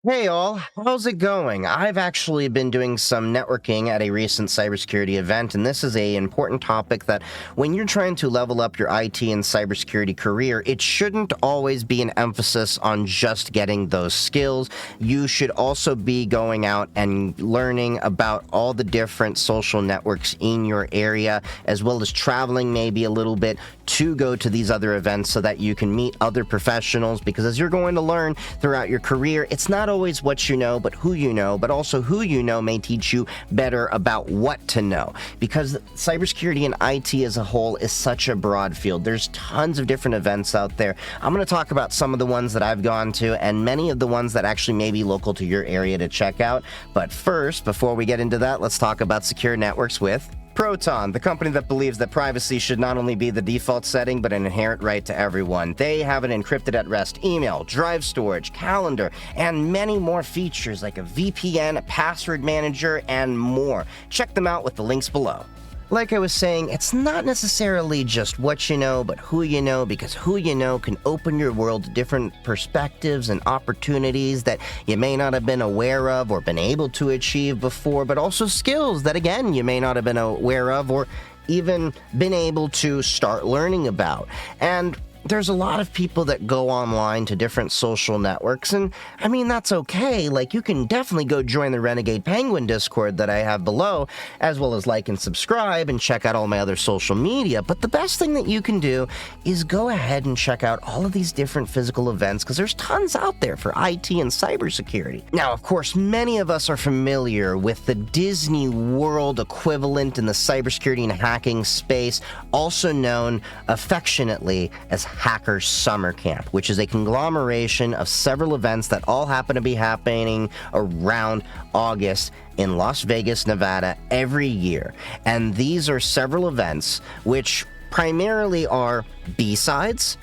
Hey all, how's it going? I've actually been doing some networking at a recent cybersecurity event, and this is an important topic that when you're trying to level up your IT and cybersecurity career, it shouldn't always be an emphasis on just getting those skills. You should also be going out and learning about all the different social networks in your area, as well as traveling maybe a little bit to go to these other events so that you can meet other professionals, because as you're going to learn throughout your career, it's not always what you know, but who you know, but also who you know may teach you better about what to know, because cybersecurity and IT as a whole is such a broad field. There's tons of different events out there. I'm going to talk about some of the ones that I've gone to and many of the ones that actually may be local to your area to check out. But first, before we get into that, let's talk about secure networks with Proton, the company that believes that privacy should not only be the default setting, but an inherent right to everyone. They have an encrypted at rest email, drive storage, calendar, and many more features like a VPN, a password manager, and more. Check them out with the links below. Like I was saying, it's not necessarily just what you know, but who you know, because who you know can open your world to different perspectives and opportunities that you may not have been aware of or been able to achieve before, but also skills that, again, you may not have been aware of or even been able to start learning about. And there's a lot of people that go online to different social networks, and I mean, that's okay. Like, you can definitely go join the Renegade Penguin Discord that I have below, as well as like and subscribe and check out all my other social media. But the best thing that you can do is go ahead and check out all of these different physical events, because there's tons out there for IT and cybersecurity. Now, of course, many of us are familiar with the Disney World equivalent in the cybersecurity and hacking space, also known affectionately as Hacker Summer Camp, which is a conglomeration of several events that all happen to be happening around August in Las Vegas, Nevada every year. And these are several events which primarily are B-Sides,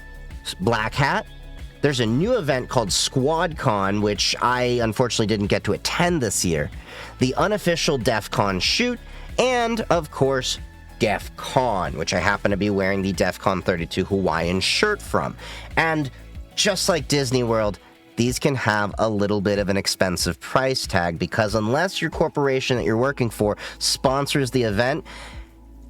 Black Hat. There's a new event called SquadCon, which I unfortunately didn't get to attend this year, the unofficial Defcon shoot, and of course Defcon, which I happen to be wearing the Defcon 32 Hawaiian shirt from. And just like Disney World, these can have a little bit of an expensive price tag, because unless your corporation that you're working for sponsors the event,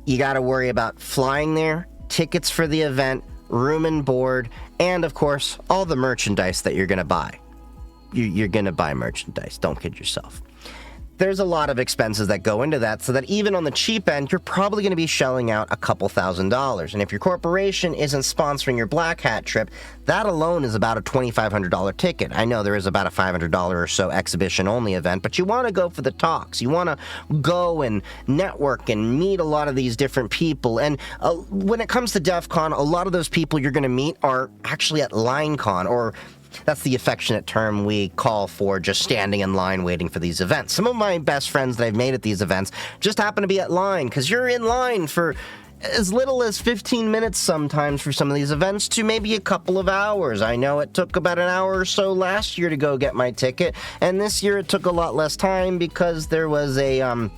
you got to worry about flying there, tickets for the event, room and board, and of course, all the merchandise that you're going to buy. You're going to buy merchandise. Don't kid yourself. There's a lot of expenses that go into that, so that even on the cheap end, you're probably going to be shelling out a couple $1,000s. And if your corporation isn't sponsoring your Black Hat trip, that alone is about a $2,500 ticket. I know there is about a $500 or so exhibition-only event, but you want to go for the talks. You want to go and network and meet a lot of these different people. And when it comes to DEF CON, a lot of those people you're going to meet are actually at LineCon, or that's the affectionate term we call for just standing in line waiting for these events. Some of my best friends that I've made at these events just happen to be at line, because you're in line for as little as 15 minutes sometimes for some of these events to maybe a couple of hours. I know it took about an hour or so last year to go get my ticket, and this year it took a lot less time because there was a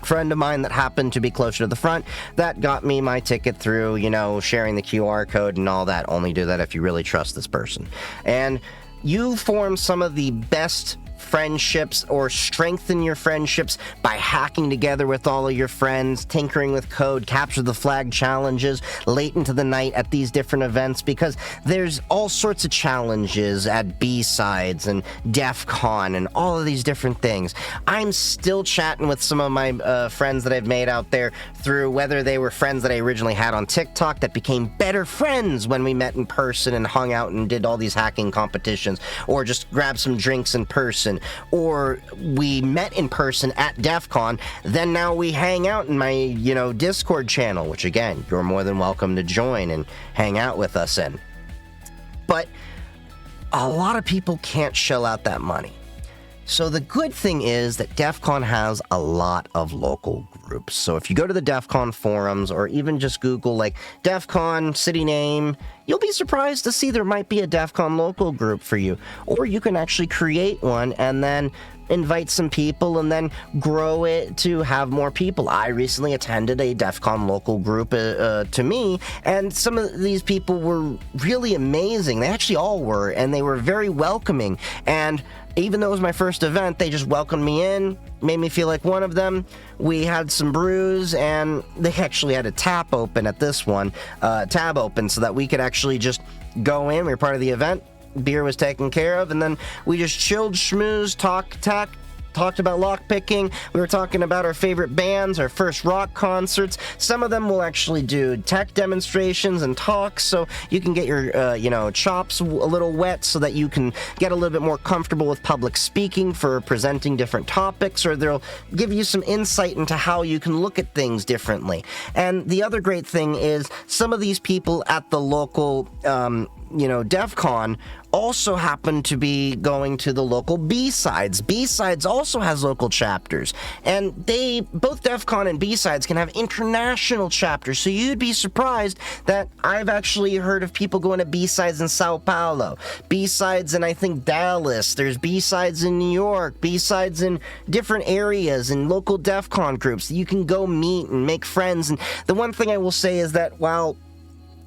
friend of mine that happened to be closer to the front that got me my ticket through, sharing the QR code and all that. Only do that if you really trust this person. And you form some of the best friendships, or strengthen your friendships, by hacking together with all of your friends, tinkering with code, capture the flag challenges late into the night at these different events, because there's all sorts of challenges at B-Sides and DEF CON and all of these different things. I'm still chatting with some of my friends that I've made out there through, whether they were friends that I originally had on TikTok that became better friends when we met in person and hung out and did all these hacking competitions, or just grabbed some drinks in person, or we met in person at DEF CON, then now we hang out in my, Discord channel, which again, you're more than welcome to join and hang out with us in. But a lot of people can't shell out that money. So the good thing is that DEF CON has a lot of local groups. So if you go to the DEF CON forums, or even just Google like DEF CON city name, you'll be surprised to see there might be a DEF CON local group for you. Or you can actually create one and then invite some people and then grow it to have more people. I recently attended a DEF CON local group to me, and some of these people were really amazing. They actually all were, and they were very welcoming. And even though it was my first event, they just welcomed me in, made me feel like one of them. We had some brews, and they actually had a tab open at this one, so that we could actually just go in. We were part of the event. Beer was taken care of, and then we just chilled, schmoozed, talked about lockpicking. We were talking about our favorite bands, our first rock concerts. Some of them will actually do tech demonstrations and talks, so you can get your, chops a little wet so that you can get a little bit more comfortable with public speaking for presenting different topics, or they'll give you some insight into how you can look at things differently. And the other great thing is some of these people at the local, Defcon also happen to be going to the local B-Sides. B-Sides also has local chapters, and both Defcon and B-Sides can have international chapters, so you'd be surprised that I've actually heard of people going to B-Sides in Sao Paulo, B-Sides in, I think, Dallas, there's B-Sides in New York, B-Sides in different areas, in local Defcon groups that you can go meet and make friends. And the one thing I will say is that while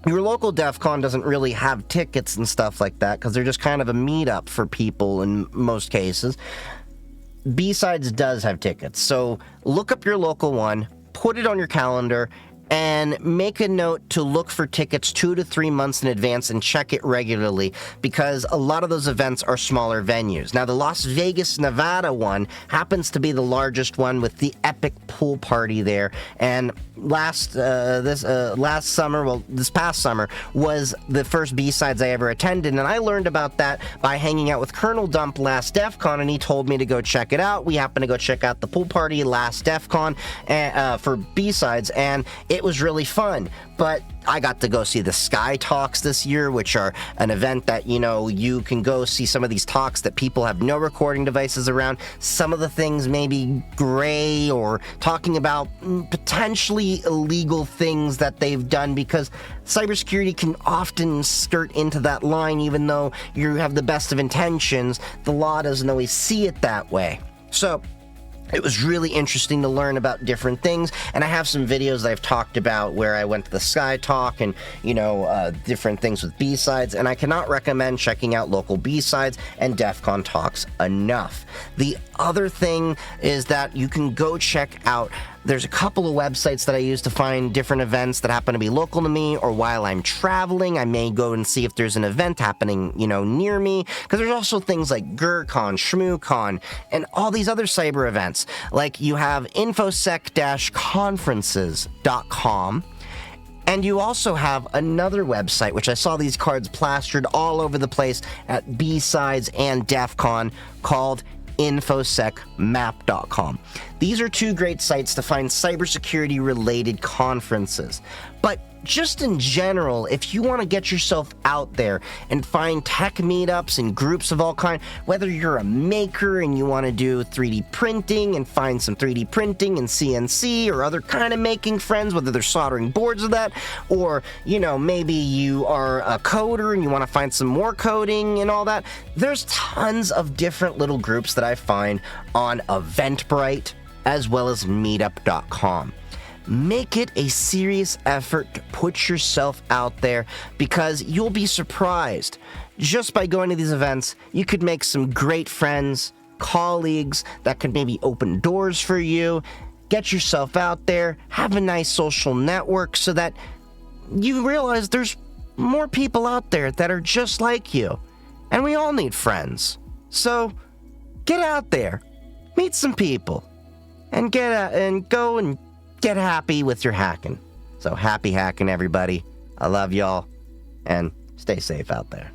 your local Defcon doesn't really have tickets and stuff like that, because they're just kind of a meetup for people in most cases, B-Sides does have tickets. So look up your local one, put it on your calendar, and make a note to look for tickets 2 to 3 months in advance and check it regularly, because a lot of those events are smaller venues. Now, the Las Vegas, Nevada one happens to be the largest one with the epic pool party there. And this past summer was the first B-Sides I ever attended, and I learned about that by hanging out with Colonel Dump last DEF CON, and he told me to go check it out. We happened to go check out the pool party last DEF CON for B-Sides, and it was really fun. But I got to go see the Sky Talks this year, which are an event that, you can go see some of these talks that people have no recording devices around. Some of the things may be gray or talking about potentially illegal things that they've done, because cybersecurity can often skirt into that line. Even though you have the best of intentions, the law doesn't always see it that way. So it was really interesting to learn about different things, and I have some videos that I've talked about where I went to the Sky Talk and, different things with B-Sides, and I cannot recommend checking out local B-Sides and DEF CON talks enough. The other thing is that you can go check out, there's a couple of websites that I use to find different events that happen to be local to me, or while I'm traveling, I may go and see if there's an event happening, near me, because there's also things like GERCon, ShmooCon, and all these other cyber events. Like, you have infosec-conferences.com, and you also have another website, which I saw these cards plastered all over the place at B-Sides and DEF CON, called infosecmap.com. These are two great sites to find cybersecurity related conferences. But just in general, if you want to get yourself out there and find tech meetups and groups of all kinds, whether you're a maker and you want to do 3D printing and find some 3D printing and CNC or other kind of making friends, whether they're soldering boards with that, or, maybe you are a coder and you want to find some more coding and all that, there's tons of different little groups that I find on Eventbrite as well as meetup.com. Make it a serious effort to put yourself out there, because you'll be surprised. Just by going to these events, you could make some great friends, colleagues that could maybe open doors for you. Get yourself out there, have a nice social network so that you realize there's more people out there that are just like you. And we all need friends. So get out there, meet some people, and go and get happy with your hacking. So happy hacking, everybody. I love y'all, and stay safe out there.